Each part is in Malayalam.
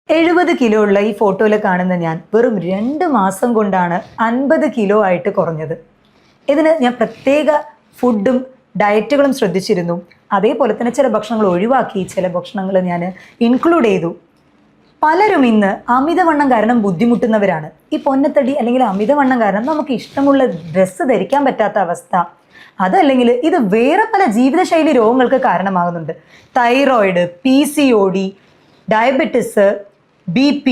70 കിലോ ഉള്ള ഈ ഫോട്ടോയിൽ കാണുന്ന ഞാൻ വെറും 2 മാസം കൊണ്ടാണ് 50 കിലോ ആയിട്ട് കുറഞ്ഞത്. ഇതിന് ഞാൻ പ്രത്യേക ഫുഡും ഡയറ്റുകളും ശ്രദ്ധിച്ചിരുന്നു. അതേപോലെ തന്നെ ചില ഭക്ഷണങ്ങൾ ഒഴിവാക്കി, ചില ഭക്ഷണങ്ങൾ ഞാൻ ഇൻക്ലൂഡ് ചെയ്തു. പലരും ഇന്ന് അമിതവണ്ണം കാരണം ബുദ്ധിമുട്ടുന്നവരാണ്. ഈ പൊന്നത്തടി അല്ലെങ്കിൽ അമിതവണ്ണം കാരണം നമുക്ക് ഇഷ്ടമുള്ള ഡ്രസ്സ് ധരിക്കാൻ പറ്റാത്ത അവസ്ഥ, അതല്ലെങ്കിൽ ഇത് വേറെ പല ജീവിതശൈലി രോഗങ്ങൾക്ക് കാരണമാകുന്നുണ്ട്. Thyroid, PCOD, diabetes, BP,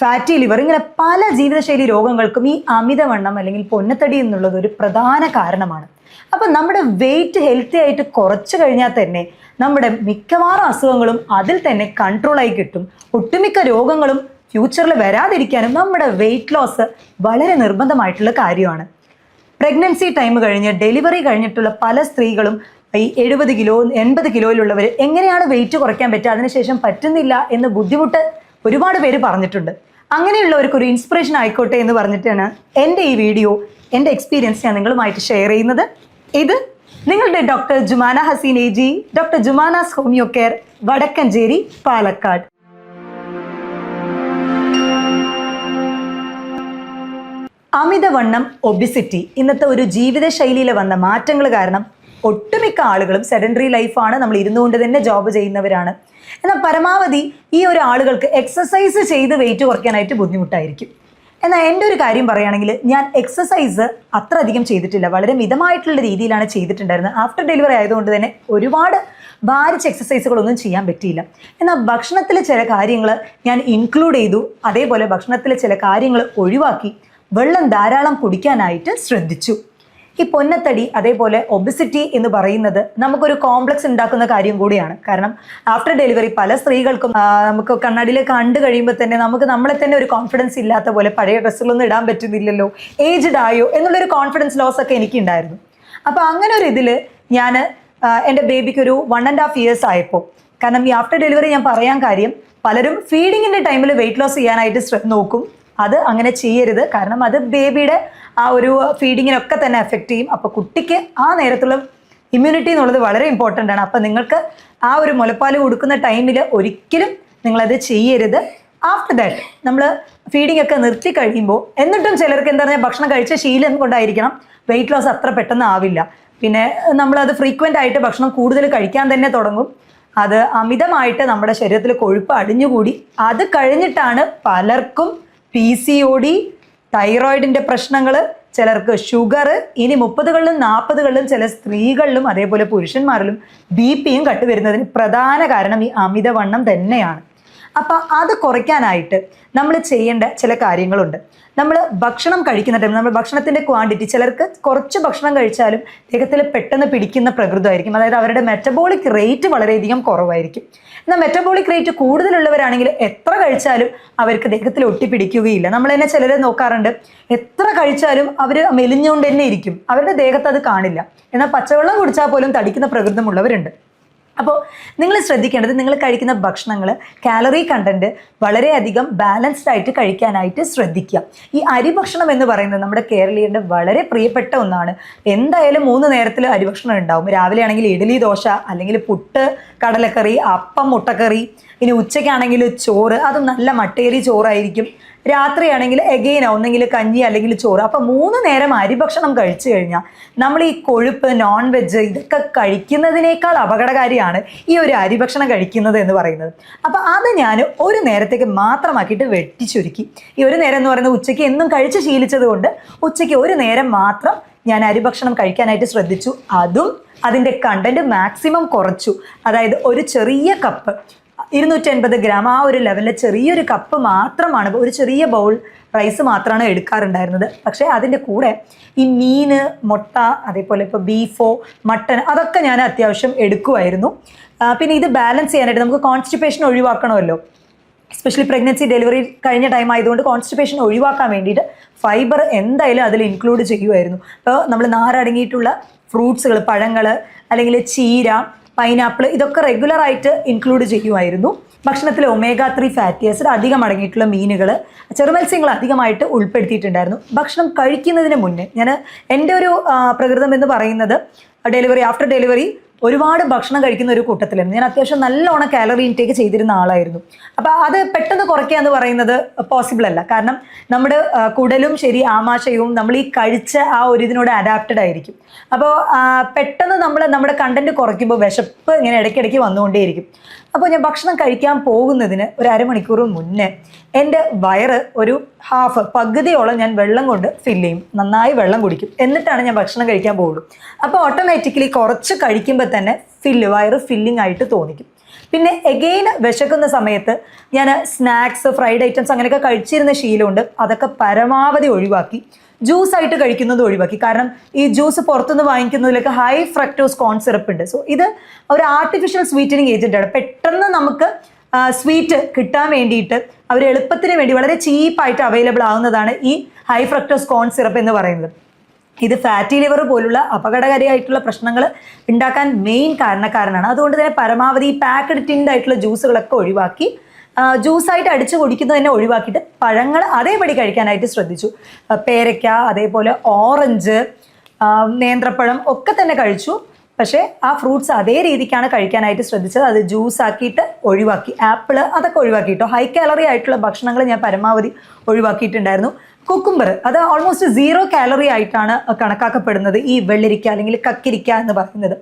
fatty liver, ഇങ്ങനെ പല ജീവിതശൈലി രോഗങ്ങൾക്കും ഈ അമിതവണ്ണം അല്ലെങ്കിൽ പൊന്നത്തടി എന്നുള്ളത് ഒരു പ്രധാന കാരണമാണ്. അപ്പം നമ്മുടെ വെയിറ്റ് ഹെൽത്തി ആയിട്ട് കുറച്ച് കഴിഞ്ഞാൽ തന്നെ നമ്മുടെ മിക്കവാറും അസുഖങ്ങളും അതിൽ തന്നെ കൺട്രോളായി കിട്ടും. ഒട്ടുമിക്ക രോഗങ്ങളും ഫ്യൂച്ചറിൽ വരാതിരിക്കാനും നമ്മുടെ വെയിറ്റ് ലോസ് വളരെ നിർബന്ധമായിട്ടുള്ള കാര്യമാണ്. പ്രഗ്നൻസി ടൈം കഴിഞ്ഞ് ഡെലിവറി കഴിഞ്ഞിട്ടുള്ള പല സ്ത്രീകളും ഈ 70 കിലോ 80 കിലോയിലുള്ളവർ എങ്ങനെയാണ് വെയിറ്റ് കുറയ്ക്കാൻ പറ്റുക, അതിനുശേഷം പറ്റുന്നില്ല എന്ന് ബുദ്ധിമുട്ട് ഒരുപാട് പേര് പറഞ്ഞിട്ടുണ്ട്. അങ്ങനെയുള്ളവർക്ക് ഒരു ഇൻസ്പിറേഷൻ ആയിക്കോട്ടെ എന്ന് പറഞ്ഞിട്ടാണ് എൻ്റെ ഈ വീഡിയോ, എൻ്റെ എക്സ്പീരിയൻസ് ഞാൻ നിങ്ങളുമായിട്ട് ഷെയർ ചെയ്യുന്നത്. ഇത് നിങ്ങളുടെ doctor Jumana Haseen AG, doctor Jumana's homeo care, Vadakkanchery, Palakkad. അമിതവണ്ണം, ഒബിസിറ്റി ഇന്നത്തെ ഒരു ജീവിതശൈലിയിൽ വന്ന മാറ്റങ്ങൾ കാരണം ഒട്ടുമിക്ക ആളുകളും സെഡൻഡറി ലൈഫാണ്, നമ്മൾ ഇരുന്നുകൊണ്ട് തന്നെ ജോബ് ചെയ്യുന്നവരാണ്. എന്നാൽ പരമാവധി ഈ ഒരു ആളുകൾക്ക് എക്സസൈസ് ചെയ്ത് വെയിറ്റ് കുറയ്ക്കാനായിട്ട് ബുദ്ധിമുട്ടായിരിക്കും. എന്നാൽ എൻ്റെ ഒരു കാര്യം പറയുകയാണെങ്കിൽ, ഞാൻ എക്സസൈസ് അത്ര അധികം ചെയ്തിട്ടില്ല, വളരെ മിതമായിട്ടുള്ള രീതിയിലാണ് ചെയ്തിട്ടുണ്ടായിരുന്നത്. ആഫ്റ്റർ ഡെലിവറി ആയതുകൊണ്ട് തന്നെ ഒരുപാട് ഭാരിച്ച എക്സസൈസുകളൊന്നും ചെയ്യാൻ പറ്റിയില്ല. എന്നാൽ ഭക്ഷണത്തിൽ ചില കാര്യങ്ങൾ ഞാൻ ഇൻക്ലൂഡ് ചെയ്തു, അതേപോലെ ഭക്ഷണത്തിൽ ചില കാര്യങ്ങൾ ഒഴിവാക്കി വെള്ളം ധാരാളം കുടിക്കാനായിട്ട് ശ്രദ്ധിച്ചു. ഈ പൊന്നത്തടി അതേപോലെ ഒബിസിറ്റി എന്ന് പറയുന്നത് നമുക്കൊരു കോംപ്ലക്സ് ഉണ്ടാക്കുന്ന കാര്യം കൂടിയാണ്. കാരണം ആഫ്റ്റർ ഡെലിവറി പല സ്ത്രീകൾക്കും നമുക്ക് കണ്ണാടിയിൽ കണ്ടു കഴിയുമ്പോൾ തന്നെ നമുക്ക് നമ്മളെ തന്നെ ഒരു കോൺഫിഡൻസ് ഇല്ലാത്ത പോലെ, പഴയ ഡ്രസ്സുകളൊന്നും ഇടാൻ പറ്റുന്നില്ലല്ലോ, ഏജ്ഡ് ആയോ എന്നുള്ളൊരു കോൺഫിഡൻസ് ലോസ് ഒക്കെ എനിക്കുണ്ടായിരുന്നു. അപ്പോൾ അങ്ങനെ ഒരു ഇതിൽ ഞാൻ എൻ്റെ ബേബിക്ക് ഒരു 1.5 years ആയപ്പോൾ, കാരണം ഈ ആഫ്റ്റർ ഡെലിവറി ഞാൻ പറയാൻ കാര്യം, പലരും ഫീഡിങ്ങിൻ്റെ ടൈമിൽ വെയിറ്റ് ലോസ് ചെയ്യാനായിട്ട് നോക്കും. അത് അങ്ങനെ ചെയ്യരുത്, കാരണം അത് ബേബിയുടെ ആ ഒരു ഫീഡിങ്ങിനൊക്കെ തന്നെ എഫക്റ്റ് ചെയ്യും. അപ്പോൾ കുട്ടിക്ക് ആ നേരത്തുള്ള ഇമ്മ്യൂണിറ്റി എന്നുള്ളത് വളരെ ഇമ്പോർട്ടൻ്റ് ആണ്. അപ്പോൾ നിങ്ങൾക്ക് ആ ഒരു മുലപ്പാൽ കൊടുക്കുന്ന ടൈമിൽ ഒരിക്കലും നിങ്ങളത് ചെയ്യരുത്. ആഫ്റ്റർ ദാറ്റ് നമ്മൾ ഫീഡിംഗ് ഒക്കെ നിർത്തി കഴിയുമ്പോൾ, എന്നിട്ടും ചിലർക്ക് എന്താ പറയുക, ഭക്ഷണം കഴിച്ച ശീലം കൊണ്ടായിരിക്കണം വെയിറ്റ് ലോസ് അത്ര പെട്ടെന്ന് ആവില്ല. പിന്നെ നമ്മളത് ഫ്രീക്വൻ്റ് ആയിട്ട് ഭക്ഷണം കൂടുതൽ കഴിക്കാൻ തന്നെ തുടങ്ങും. അത് അമിതമായിട്ട് നമ്മുടെ ശരീരത്തിൽ കൊഴുപ്പ് അടിഞ്ഞുകൂടി അത് കഴിഞ്ഞിട്ടാണ് പലർക്കും PCOD, തൈറോയിഡിൻ്റെ പ്രശ്നങ്ങൾ, ചിലർക്ക് ഷുഗർ, ഇനി 30കളിലും 40കളിലും ചില സ്ത്രീകളിലും അതേപോലെ പുരുഷന്മാരിലും BP-യും കണ്ടുവരുന്നതിന് പ്രധാന കാരണം ഈ അമിതവണ്ണം തന്നെയാണ്. അപ്പം അത് കുറയ്ക്കാനായിട്ട് നമ്മൾ ചെയ്യേണ്ട ചില കാര്യങ്ങളുണ്ട്. നമ്മൾ ഭക്ഷണം കഴിക്കുന്ന ടൈം നമ്മൾ ഭക്ഷണത്തിൻ്റെ ക്വാണ്ടിറ്റി, ചിലർക്ക് കുറച്ച് ഭക്ഷണം കഴിച്ചാലും ദേഹത്തിൽ പെട്ടെന്ന് പിടിക്കുന്ന പ്രകൃതമായിരിക്കും. അതായത് അവരുടെ മെറ്റബോളിക് റേറ്റ് വളരെയധികം കുറവായിരിക്കും. എന്നാൽ മെറ്റബോളിക് റേറ്റ് കൂടുതലുള്ളവരാണെങ്കിൽ എത്ര കഴിച്ചാലും അവർക്ക് ദേഹത്തിൽ ഒട്ടിപ്പിടിക്കുകയില്ല. നമ്മൾ തന്നെ ചിലരെ നോക്കാറുണ്ട്, എത്ര കഴിച്ചാലും അവർ മെലിഞ്ഞുകൊണ്ട് തന്നെ ഇരിക്കും, അവരുടെ ദേഹത്ത് അത് കാണില്ല. എന്നാൽ പച്ചവെള്ളം കുടിച്ചാൽ പോലും തടിക്കുന്ന പ്രകൃതമുള്ളവരുണ്ട്. അപ്പോൾ നിങ്ങൾ ശ്രദ്ധിക്കേണ്ടത്, നിങ്ങൾ കഴിക്കുന്ന ഭക്ഷണങ്ങൾ കാലറി കണ്ടൻറ്റ് വളരെയധികം ബാലൻസ്ഡ് ആയിട്ട് കഴിക്കാനായിട്ട് ശ്രദ്ധിക്കുക. ഈ അരിഭക്ഷണം എന്ന് പറയുന്നത് നമ്മുടെ കേരളീയരുടെ വളരെ പ്രിയപ്പെട്ട ഒന്നാണ്. എന്തായാലും 3 നേരത്തിൽ അരിഭക്ഷണം ഉണ്ടാവും. രാവിലെ ആണെങ്കിൽ ഇഡ്ഡലി, ദോശ, അല്ലെങ്കിൽ പുട്ട്, കടലക്കറി, അപ്പം, മുട്ടക്കറി. ഇനി ഉച്ചയ്ക്കാണെങ്കിൽ ചോറ്, അതും നല്ല മട്ടേരി ചോറായിരിക്കും. രാത്രിയാണെങ്കിൽ എഗെയിൻ ഒന്നെങ്കിൽ കഞ്ഞി അല്ലെങ്കിൽ ചോറ്. അപ്പം 3 നേരം അരിഭക്ഷണം കഴിച്ചു കഴിഞ്ഞാൽ നമ്മൾ ഈ കൊഴുപ്പ്, നോൺ വെജ് ഇതൊക്കെ കഴിക്കുന്നതിനേക്കാൾ അപകടകാരിയാണ് ഈ ഒരു അരിഭക്ഷണം കഴിക്കുന്നത് എന്ന് പറയുന്നത്. അപ്പം അത് ഞാൻ ഒരു നേരത്തേക്ക് മാത്രമാക്കിയിട്ട് വെട്ടിച്ചുരുക്കി. ഈ ഒരു നേരം എന്ന് പറയുന്നത് ഉച്ചയ്ക്ക് എന്നും കഴിച്ച് ശീലിച്ചത് കൊണ്ട് ഉച്ചയ്ക്ക് ഒരു നേരം മാത്രം ഞാൻ അരിഭക്ഷണം കഴിക്കാനായിട്ട് ശ്രദ്ധിച്ചു. അതും അതിൻ്റെ കണ്ടൻറ്റ് മാക്സിമം കുറച്ചു. അതായത് ഒരു ചെറിയ കപ്പ് 250 ഗ്രാം ആ ഒരു ലെവലിൽ ചെറിയൊരു കപ്പ് മാത്രമാണ്, ഒരു ചെറിയ ബൗൾ റൈസ് മാത്രമാണ് എടുക്കാറുണ്ടായിരുന്നത്. പക്ഷേ അതിൻ്റെ കൂടെ ഈ മീൻ, മുട്ട, അതേപോലെ ഇപ്പോൾ ബീഫോ മട്ടൺ അതൊക്കെ ഞാൻ അത്യാവശ്യം എടുക്കുമായിരുന്നു. പിന്നെ ഇത് ബാലൻസ് ചെയ്യാനായിട്ട് നമുക്ക് കോൺസ്റ്റിപ്പേഷൻ ഒഴിവാക്കണമല്ലോ. എസ്പെഷ്യലി പ്രഗ്നൻസി ഡെലിവറി കഴിഞ്ഞ ടൈം ആയതുകൊണ്ട് കോൺസ്റ്റിപ്പേഷൻ ഒഴിവാക്കാൻ വേണ്ടിയിട്ട് ഫൈബർ എന്തായാലും അതിൽ ഇൻക്ലൂഡ് ചെയ്യുമായിരുന്നു. അപ്പോൾ നമ്മൾ നാരടങ്ങിയിട്ടുള്ള ഫ്രൂട്ട്സുകൾ, പഴങ്ങൾ, അല്ലെങ്കിൽ ചീര, പൈനാപ്പിൾ ഇതൊക്കെ റെഗുലറായിട്ട് ഇൻക്ലൂഡ് ചെയ്യുമായിരുന്നു. ഭക്ഷണത്തിൽ omega-3 ഫാറ്റി ആസിഡ് അധികം അടങ്ങിയിട്ടുള്ള മീനുകൾ, ചെറുമത്സ്യങ്ങൾ അധികമായിട്ട് ഉൾപ്പെടുത്തിയിട്ടുണ്ടായിരുന്നു. ഭക്ഷണം കഴിക്കുന്നതിന് മുന്നേ ഞാൻ എൻ്റെ ഒരു പ്രകൃതം എന്ന് പറയുന്നത്, ആഫ്റ്റർ ഡെലിവറി ഒരുപാട് ഭക്ഷണം കഴിക്കുന്ന ഒരു കൂട്ടത്തിലായിരുന്നു. ഞാൻ അത്യാവശ്യം നല്ലോണം കാലറി ഇൻടേക്ക് ചെയ്തിരുന്ന ആളായിരുന്നു. അപ്പോൾ അത് പെട്ടെന്ന് കുറയ്ക്കുക എന്ന് പറയുന്നത് പോസിബിൾ അല്ല. കാരണം നമ്മുടെ കുടലും ശരി ആമാശയവും നമ്മൾ ഈ കഴിച്ച ആ ഒരു ഇതിനോട് അഡാപ്റ്റഡ് ആയിരിക്കും. അപ്പോൾ പെട്ടെന്ന് നമ്മുടെ കണ്ടന്റ് കുറയ്ക്കുമ്പോൾ വിശപ്പ് ഇങ്ങനെ ഇടയ്ക്കിടയ്ക്ക് വന്നുകൊണ്ടേയിരിക്കും. അപ്പോൾ ഞാൻ ഭക്ഷണം കഴിക്കാൻ പോകുന്നതിന് ഒരു അരമണിക്കൂർ മുന്നേ എൻ്റെ വയറ് ഒരു പകുതിയോളം ഞാൻ വെള്ളം കൊണ്ട് ഫില്ല് ചെയ്യും. നന്നായി വെള്ളം കുടിക്കും. എന്നിട്ടാണ് ഞാൻ ഭക്ഷണം കഴിക്കാൻ പോകുള്ളൂ. അപ്പോൾ ഓട്ടോമാറ്റിക്കലി കുറച്ച് കഴിക്കുമ്പോൾ തന്നെ വയറ് ഫില്ലിംഗ് ആയിട്ട് തോന്നിക്കും. പിന്നെ എഗെയിൻ വിശക്കുന്ന സമയത്ത് ഞാൻ സ്നാക്സ്, ഫ്രൈഡ് ഐറ്റംസ് അങ്ങനെയൊക്കെ കഴിച്ചിരുന്ന ശീലമുണ്ട്. അതൊക്കെ പരമാവധി ഒഴിവാക്കി ജ്യൂസ് ആയിട്ട് കഴിക്കുന്നത് ഒഴിവാക്കി. കാരണം ഈ ജ്യൂസ് പുറത്തുനിന്ന് വാങ്ങിക്കുന്നതിലൊക്കെ ഹൈ ഫ്രക്ടോസ് കോൺ സിറപ്പ് ഉണ്ട്. സോ ഇത് ഒരു ആർട്ടിഫിഷ്യൽ സ്വീറ്റനിങ് ഏജന്റാണ്. പെട്ടെന്ന് നമുക്ക് സ്വീറ്റ് കിട്ടാൻ വേണ്ടിയിട്ട് അവർ എളുപ്പത്തിന് വേണ്ടി വളരെ ചീപ്പായിട്ട് അവൈലബിൾ ആവുന്നതാണ് ഈ ഹൈ ഫ്രക്ടോസ് കോൺ സിറപ്പ് എന്ന് പറയുന്നത്. ഇത് ഫാറ്റി ലിവർ പോലുള്ള അപകടകാരിയായിട്ടുള്ള പ്രശ്നങ്ങൾ ഉണ്ടാക്കാൻ മെയിൻ കാരണക്കാരനാണ്. അതുകൊണ്ട് തന്നെ പരമാവധി ഈ പാക്കഡ് ടിൻഡ് ആയിട്ടുള്ള ജ്യൂസുകളൊക്കെ ഒഴിവാക്കി ജ്യൂസായിട്ട് അടിച്ചു കുടിക്കുന്നത് തന്നെ ഒഴിവാക്കിയിട്ട് പഴങ്ങൾ അതേപടി കഴിക്കാനായിട്ട് ശ്രദ്ധിച്ചു. പേരയ്ക്ക, അതേപോലെ ഓറഞ്ച്, നേന്ത്രപ്പഴം ഒക്കെ തന്നെ കഴിച്ചു. പക്ഷേ ആ ഫ്രൂട്ട്സ് അതേ രീതിക്കാണ് കഴിക്കാനായിട്ട് ശ്രദ്ധിച്ചത്. അത് ജ്യൂസ് ആക്കിയിട്ട് ഒഴിവാക്കി. ആപ്പിള് അതൊക്കെ ഒഴിവാക്കിയിട്ടോ. ഹൈ കാലറി ആയിട്ടുള്ള ഭക്ഷണങ്ങൾ ഞാൻ പരമാവധി ഒഴിവാക്കിയിട്ടുണ്ടായിരുന്നു. കുക്കുംബർ അത് ഓൾമോസ്റ്റ് 0 കാലറി ആയിട്ടാണ് കണക്കാക്കപ്പെടുന്നത് ഈ വെള്ളരിക്ക അല്ലെങ്കിൽ കക്കിരിക്ക എന്ന് പറയുന്നത്.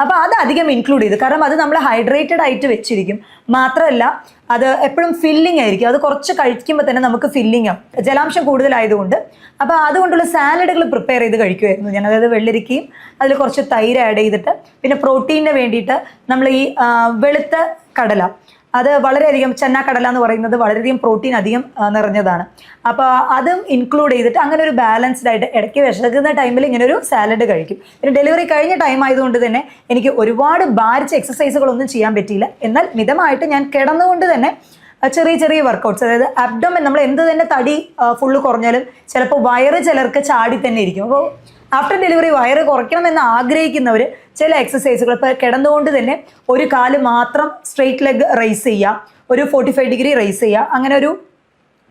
അപ്പോൾ അത് അധികം ഇൻക്ലൂഡ് ചെയ്തു. കാരണം അത് നമ്മൾ ഹൈഡ്രേറ്റഡ് ആയിട്ട് വെച്ചിരിക്കും. മാത്രമല്ല അത് എപ്പോഴും ഫില്ലിംഗ് ആയിരിക്കും. അത് കുറച്ച് കഴിക്കുമ്പോൾ തന്നെ നമുക്ക് ഫില്ലിംഗ് ആവും, ജലാംശം കൂടുതലായതുകൊണ്ട്. അപ്പോൾ അതുകൊണ്ടുള്ള സാലഡുകൾ പ്രിപ്പയർ ചെയ്ത് കഴിക്കുമായിരുന്നു ഞാൻ. അതായത് വെള്ളരിക്കയും അതിൽ കുറച്ച് തൈര് ആഡ് ചെയ്തിട്ട്, പിന്നെ പ്രോട്ടീനിന് വേണ്ടിയിട്ട് നമ്മൾ ഈ വെളുത്ത കടല, അത് വളരെയധികം ചെന്നാക്കടല എന്ന് പറയുന്നത് വളരെയധികം പ്രോട്ടീൻ അധികം നിറഞ്ഞതാണ്. അപ്പോൾ അതും ഇൻക്ലൂഡ് ചെയ്തിട്ട് അങ്ങനെ ഒരു ബാലൻസ്ഡ് ആയിട്ട് ഇടയ്ക്ക് വിശക്കുന്ന ടൈമിൽ ഇങ്ങനെ ഒരു സാലഡ് കഴിക്കും. പിന്നെ ഡെലിവറി കഴിഞ്ഞ ടൈം ആയതുകൊണ്ട് തന്നെ എനിക്ക് ഒരുപാട് ഭാരിച്ച എക്സസൈസുകളൊന്നും ചെയ്യാൻ പറ്റിയില്ല. എന്നാൽ മിതമായിട്ട് ഞാൻ കിടന്നുകൊണ്ട് തന്നെ ചെറിയ ചെറിയ വർക്കൗട്ട്സ്, അതായത് അബ്ഡോമൻ, നമ്മൾ എന്ത് തന്നെ തടി ഫുള്ള് കുറഞ്ഞാലും ചിലപ്പോൾ വയറ് ചിലർക്ക് ചാടി തന്നെ ഇരിക്കും. അപ്പോൾ ആഫ്റ്റർ ഡെലിവറി വയറ് കുറയ്ക്കണമെന്ന് ആഗ്രഹിക്കുന്നവർ ചില എക്സസൈസുകൾ, ഇപ്പോൾ കിടന്നുകൊണ്ട് തന്നെ ഒരു കാല് മാത്രം സ്ട്രെയിറ്റ് ലെഗ് റൈസ് ചെയ്യുക, ഒരു 45 ഡിഗ്രി റൈസ് ചെയ്യുക, അങ്ങനെ ഒരു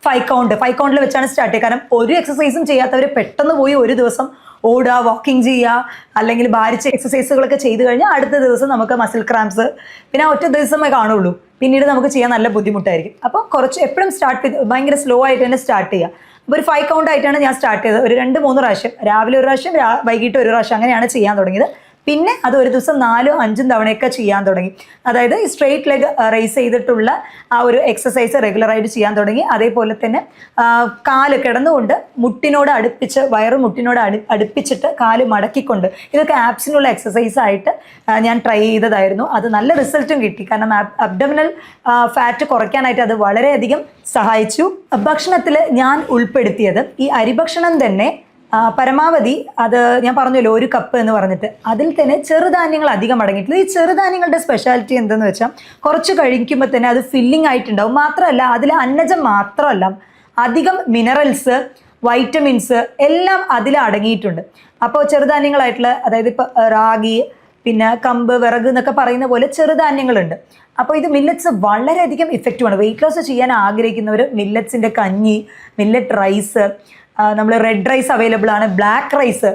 5 കൗണ്ടിൽ വെച്ചാണ് സ്റ്റാർട്ട് ചെയ്യുക. കാരണം ഒരു എക്സസൈസും ചെയ്യാത്തവർ പെട്ടെന്ന് പോയി ഒരു ദിവസം ഓടുക, വാക്കിംഗ് ചെയ്യുക, അല്ലെങ്കിൽ ഭാരിച്ച എക്സസൈസുകളൊക്കെ ചെയ്ത് കഴിഞ്ഞാൽ അടുത്ത ദിവസം നമുക്ക് മസിൽ ക്രാംസ്, പിന്നെ ഒറ്റ ദിവസമേ കാണുള്ളൂ. പിന്നീട് നമുക്ക് ചെയ്യാൻ നല്ല ബുദ്ധിമുട്ടായിരിക്കും. അപ്പോൾ കുറച്ച് എപ്പോഴും സ്റ്റാർട്ട് ചെയ്ത് ഭയങ്കര സ്ലോ ആയിട്ട് തന്നെ സ്റ്റാർട്ട് ചെയ്യുക. അപ്പോൾ ഒരു 5 കൗണ്ട് ആയിട്ടാണ് ഞാൻ സ്റ്റാർട്ട് ചെയ്തത്. ഒരു 2-3 പ്രാവശ്യം, രാവിലെ ഒരു പ്രാവശ്യം, വൈകിട്ട് ഒരു പ്രാവശ്യം, അങ്ങനെയാണ് ചെയ്യാൻ തുടങ്ങിയത്. പിന്നെ അത് ഒരു ദിവസം 4-5 തവണയൊക്കെ ചെയ്യാൻ തുടങ്ങി. അതായത് ഈ സ്ട്രെയിറ്റ് ലെഗ് റൈസ് ചെയ്തിട്ടുള്ള ആ ഒരു എക്സസൈസ് റെഗുലറായിട്ട് ചെയ്യാൻ തുടങ്ങി. അതേപോലെ തന്നെ കാല് കിടന്നുകൊണ്ട് മുട്ടിനോട് അടുപ്പിച്ച്, വയറ് മുട്ടിനോട് അടുപ്പിച്ചിട്ട് കാല് മടക്കിക്കൊണ്ട്, ഇതൊക്കെ ആപ്സിനുള്ള എക്സസൈസ് ആയിട്ട് ഞാൻ ട്രൈ ചെയ്തതായിരുന്നു. അത് നല്ല റിസൾട്ടും കിട്ടി. കാരണം അബ്ഡോമിനൽ ഫാറ്റ് കുറയ്ക്കാനായിട്ട് അത് വളരെയധികം സഹായിച്ചു. ഭക്ഷണത്തിൽ ഞാൻ ഉൾപ്പെടുത്തിയത് ഈ അരിഭക്ഷണം തന്നെ പരമാവധി, അത് ഞാൻ പറഞ്ഞല്ലോ 1 കപ്പ് എന്ന് പറഞ്ഞിട്ട്, അതിൽ തന്നെ ചെറുധാന്യങ്ങൾ അധികം അടങ്ങിയിട്ടില്ല. ഈ ചെറുധാന്യങ്ങളുടെ സ്പെഷ്യാലിറ്റി എന്തെന്ന് വെച്ചാൽ കുറച്ച് കഴിക്കുമ്പോൾ തന്നെ അത് ഫില്ലിംഗ് ആയിട്ടുണ്ടാവും. മാത്രമല്ല അതിൽ അന്നജം മാത്രമല്ല, അധികം മിനറൽസ്, വൈറ്റമിൻസ് എല്ലാം അതിൽ അടങ്ങിയിട്ടുണ്ട്. അപ്പോൾ ചെറുധാന്യങ്ങളായിട്ടുള്ള, അതായത് ഇപ്പോൾ റാഗി, പിന്നെ കമ്പ്, വിറക് എന്നൊക്കെ പറയുന്ന പോലെ ചെറുധാന്യങ്ങളുണ്ട്. അപ്പോൾ ഇത് മില്ലറ്റ്സ് വളരെയധികം ഇഫക്റ്റീവാണ്. വെയിറ്റ് ലോസ് ചെയ്യാൻ ആഗ്രഹിക്കുന്നവർ മില്ലറ്റ്സിൻ്റെ കഞ്ഞി, മില്ലറ്റ് റൈസ്, നമ്മൾ റെഡ് റൈസ് അവൈലബിൾ ആണ്, ബ്ലാക്ക് റൈസ്,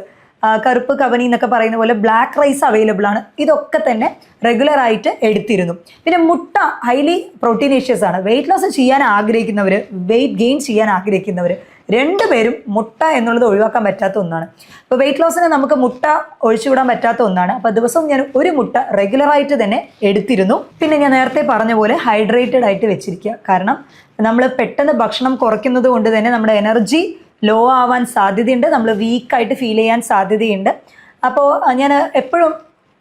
കറുപ്പ് കവനി എന്നൊക്കെ പറയുന്ന പോലെ ബ്ലാക്ക് റൈസ് അവൈലബിൾ ആണ്. ഇതൊക്കെ തന്നെ റെഗുലറായിട്ട് എടുത്തിരുന്നു. പിന്നെ മുട്ട ഹൈലി പ്രോട്ടീനേഷ്യസ് ആണ്. വെയിറ്റ് ലോസ് ചെയ്യാൻ ആഗ്രഹിക്കുന്നവർ, വെയിറ്റ് ഗെയിൻ ചെയ്യാൻ ആഗ്രഹിക്കുന്നവർ രണ്ടുപേരും മുട്ട എന്നുള്ളത് ഒഴിവാക്കാൻ പറ്റാത്ത ഒന്നാണ്. ഇപ്പോൾ വെയിറ്റ് ലോസിന് നമുക്ക് മുട്ട ഒഴിച്ചുവിടാൻ പറ്റാത്ത ഒന്നാണ്. അപ്പോൾ ദിവസവും ഞാൻ ഒരു മുട്ട റെഗുലറായിട്ട് തന്നെ എടുത്തിരുന്നു. പിന്നെ ഞാൻ നേരത്തെ പറഞ്ഞ പോലെ ഹൈഡ്രേറ്റഡ് ആയിട്ട് വെച്ചിരിക്കുക. കാരണം നമ്മൾ പെട്ടെന്ന് ഭക്ഷണം കുറയ്ക്കുന്നത് കൊണ്ട് തന്നെ നമ്മുടെ എനർജി ലോ ആവാൻ സാധ്യതയുണ്ട്, നമ്മൾ വീക്കായിട്ട് ഫീൽ ചെയ്യാൻ സാധ്യതയുണ്ട്. അപ്പോൾ ഞാൻ എപ്പോഴും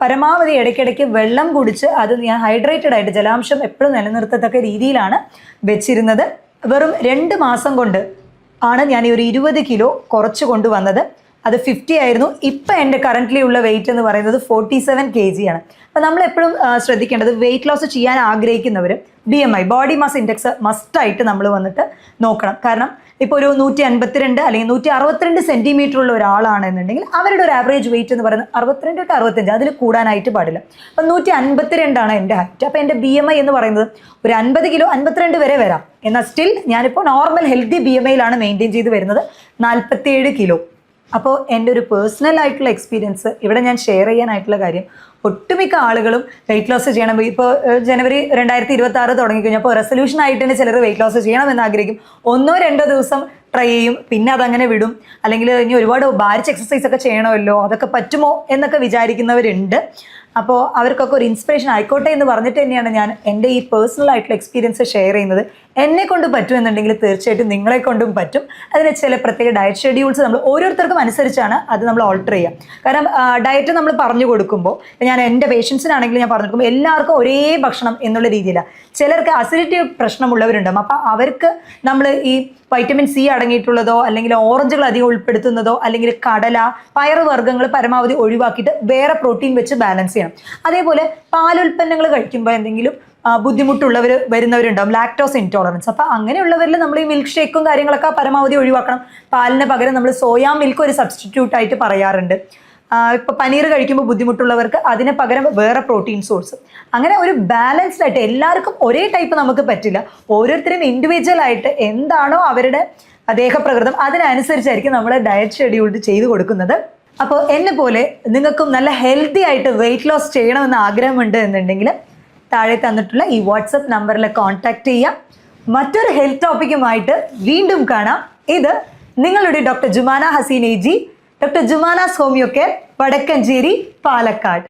പരമാവധി ഇടയ്ക്കിടയ്ക്ക് വെള്ളം കുടിച്ച് അത് ഞാൻ ഹൈഡ്രേറ്റഡ് ആയിട്ട് ജലാംശം എപ്പോഴും നിലനിർത്തത്തക്ക രീതിയിലാണ് വെച്ചിരുന്നത്. വെറും 2 മാസം കൊണ്ട് ആണ് ഞാൻ ഈ ഒരു 20 കിലോ കുറച്ച് കൊണ്ടുവന്നത്. അത് 50 ആയിരുന്നു. ഇപ്പം എൻ്റെ കറൻ്റ്ലി ഉള്ള വെയിറ്റ് എന്ന് പറയുന്നത് 47 kg ആണ്. അപ്പം നമ്മളെപ്പോഴും ശ്രദ്ധിക്കേണ്ടത്, വെയിറ്റ് ലോസ് ചെയ്യാൻ ആഗ്രഹിക്കുന്നവർ BMI, ബോഡി മാസ് ഇൻഡെക്സ് മസ്റ്റായിട്ട് നമ്മൾ വന്നിട്ട് നോക്കണം. കാരണം ഇപ്പോൾ ഒരു 152 അല്ലെങ്കിൽ 162 സെൻറ്റിമീറ്റർ ഉള്ള ഒരാളാണെന്നുണ്ടെങ്കിൽ അവരുടെ ഒരു ആവറേജ് വെയിറ്റ് എന്ന് പറയുന്നത് 62 to 65, അതിൽ കൂടാനായിട്ട് പാടില്ല. അപ്പം 152 എൻ്റെ ഹൈറ്റ്. അപ്പോൾ എൻ്റെ BMI എന്ന് പറയുന്നത് ഒരു 50 കിലോ 52 വരെ വരാം. എന്നാൽ സ്റ്റിൽ ഞാനിപ്പോൾ നോർമൽ ഹെൽത്തി BMIയിലാണ് മെയിൻറ്റെയിൻ ചെയ്ത് വരുന്നത്. 47 കിലോ. അപ്പോൾ എൻ്റെ ഒരു പേഴ്സണൽ ആയിട്ടുള്ള എക്സ്പീരിയൻസ് ഇവിടെ ഞാൻ ഷെയർ ചെയ്യാനായിട്ടുള്ള കാര്യം, ഒട്ടുമിക്ക ആളുകളും വെയിറ്റ് ലോസ് ചെയ്യണം. ഇപ്പോൾ ജനുവരി 2026 തുടങ്ങിക്കഴിഞ്ഞപ്പോൾ റെസൊല്യൂഷൻ ആയിട്ട് തന്നെ ചിലർ വെയിറ്റ് ലോസ് ചെയ്യണമെന്ന് ആഗ്രഹിക്കും. 1-2 ദിവസം ട്രൈ ചെയ്യും, പിന്നെ അതങ്ങനെ വിടും. അല്ലെങ്കിൽ ഇനി ഒരുപാട് ഭാരിച്ച എക്സസൈസ് ഒക്കെ ചെയ്യണമല്ലോ, അതൊക്കെ പറ്റുമോ എന്നൊക്കെ വിചാരിക്കുന്നവരുണ്ട്. അപ്പോൾ അവർക്കൊക്കെ ഒരു ഇൻസ്പിറേഷൻ ആയിക്കോട്ടെ എന്ന് പറഞ്ഞിട്ട് തന്നെയാണ് ഞാൻ എൻ്റെ ഈ പേഴ്സണൽ ആയിട്ടുള്ള എക്സ്പീരിയൻസ് ഷെയർ ചെയ്യുന്നത്. എന്നെ കൊണ്ട് പറ്റുമെന്നുണ്ടെങ്കിൽ തീർച്ചയായിട്ടും നിങ്ങളെ കൊണ്ടും പറ്റും. അതിന് ചില പ്രത്യേക ഡയറ്റ് ഷെഡ്യൂൾസ് നമ്മൾ ഓരോരുത്തർക്കും അനുസരിച്ചാണ് അത് നമ്മൾ ഓൾട്ടർ ചെയ്യുക. കാരണം ഡയറ്റ് നമ്മൾ പറഞ്ഞു കൊടുക്കുമ്പോൾ, ഞാൻ എൻ്റെ പേഷ്യൻസിനാണെങ്കിൽ ഞാൻ പറഞ്ഞു കൊടുക്കുമ്പോൾ എല്ലാവർക്കും ഒരേ ഭക്ഷണം എന്നുള്ള രീതിയിലാണ്. ചിലർക്ക് അസിഡിറ്റി പ്രശ്നമുള്ളവരുണ്ടാകും. അപ്പോൾ അവർക്ക് നമ്മൾ ഈ വൈറ്റമിൻ സി അടങ്ങിയിട്ടുള്ളതോ അല്ലെങ്കിൽ ഓറഞ്ചുകൾ അധികം ഉൾപ്പെടുത്തുന്നതോ അല്ലെങ്കിൽ കടല, പയറുവർഗ്ഗങ്ങൾ പരമാവധി ഒഴിവാക്കിയിട്ട് വേറെ പ്രോട്ടീൻ വെച്ച് ബാലൻസ് ചെയ്യണം. അതേപോലെ പാലുൽപ്പന്നങ്ങൾ കഴിക്കുമ്പോൾ എന്തെങ്കിലും വരുന്നവരുണ്ടാവും, ലാക്ടോസ് ഇൻടോളറൻസ്. അപ്പോൾ അങ്ങനെയുള്ളവരിൽ നമ്മൾ ഈ മിൽക്ക് ഷേക്കും കാര്യങ്ങളൊക്കെ പരമാവധി ഒഴിവാക്കണം. പാലിന് പകരം നമ്മൾ സോയാ മിൽക്ക് ഒരു സബ്സ്റ്റിറ്റ്യൂട്ട് ആയിട്ട് പറയാറുണ്ട്. ഇപ്പോൾ പനീർ കഴിക്കുമ്പോൾ ബുദ്ധിമുട്ടുള്ളവർക്ക് അതിന് പകരം വേറെ പ്രോട്ടീൻ സോഴ്സ്. അങ്ങനെ ഒരു ബാലൻസ്ഡ് ആയിട്ട്, എല്ലാവർക്കും ഒരേ ടൈപ്പ് നമുക്ക് പറ്റില്ല. ഓരോരുത്തരും ഇൻഡിവിജ്വൽ ആയിട്ട് എന്താണോ അവരുടെ ദേഹപ്രകൃതം അതിനനുസരിച്ചായിരിക്കും നമ്മൾ ഡയറ്റ് ഷെഡ്യൂൾ ചെയ്ത് കൊടുക്കുന്നത്. അപ്പോൾ എന്നെ പോലെ നിങ്ങൾക്കും നല്ല ഹെൽത്തി ആയിട്ട് വെയിറ്റ് ലോസ് ചെയ്യണമെന്ന് ആഗ്രഹമുണ്ട് എന്നുണ്ടെങ്കിൽ താഴെ തന്നിട്ടുള്ള ഈ വാട്സപ്പ് നമ്പറിൽ കോൺടാക്ട് ചെയ്യാം. മറ്റൊരു ഹെൽത്ത് ടോപ്പിക്കുമായിട്ട് വീണ്ടും കാണാം. ഇത് നിങ്ങളുടെ doctor Jumana Haseen AG, doctor Jumana's homeo care, Vadakkanchery, Palakkad.